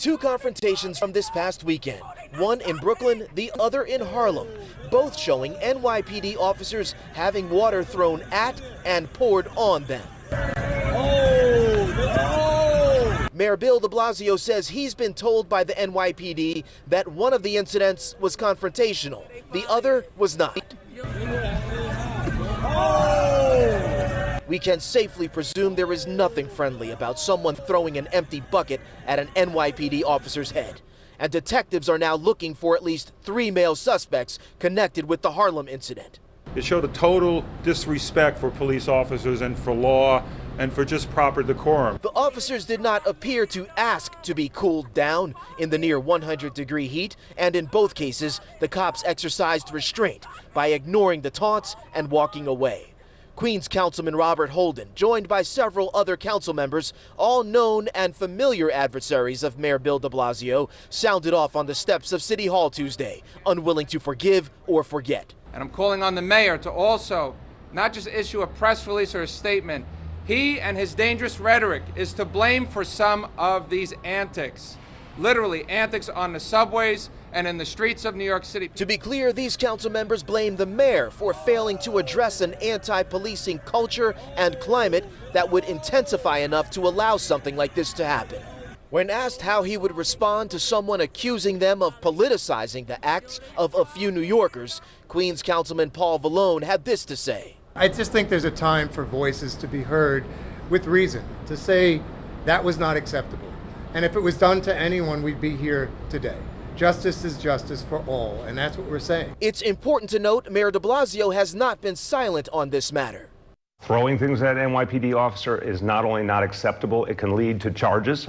Two confrontations from this past weekend, one in Brooklyn, the other in Harlem, both showing NYPD officers having water thrown at and poured on them. Mayor Bill de Blasio says he's been told by the NYPD that one of the incidents was confrontational, the other was not. We can safely presume there is nothing friendly about someone throwing an empty bucket at an NYPD officer's head. And detectives are now looking for at least 3 male suspects connected with the Harlem incident. It showed a total disrespect for police officers and for law and for just proper decorum. The officers did not appear to ask to be cooled down in the near 100-degree heat, and in both cases, the cops exercised restraint by ignoring the taunts and walking away. Queens Councilman Robert Holden, joined by several other council members, all known and familiar adversaries of Mayor Bill de Blasio, sounded off on the steps of City Hall Tuesday, unwilling to forgive or forget. And I'm calling on the mayor to also not just issue a press release or a statement. He and his dangerous rhetoric is to blame for some of these antics, literally antics on the subways and in the streets of New York City. To be clear, these council members blame the mayor for failing to address an anti-policing culture and climate that would intensify enough to allow something like this to happen. When asked how he would respond to someone accusing them of politicizing the acts of a few New Yorkers, Queens Councilman Paul Vallone had this to say. I just think there's a time for voices to be heard with reason, to say that was not acceptable. And if it was done to anyone, we'd be here today. Justice is justice for all, and that's what we're saying. It's important to note Mayor de Blasio has not been silent on this matter. Throwing things at an NYPD officer is not only not acceptable, it can lead to charges.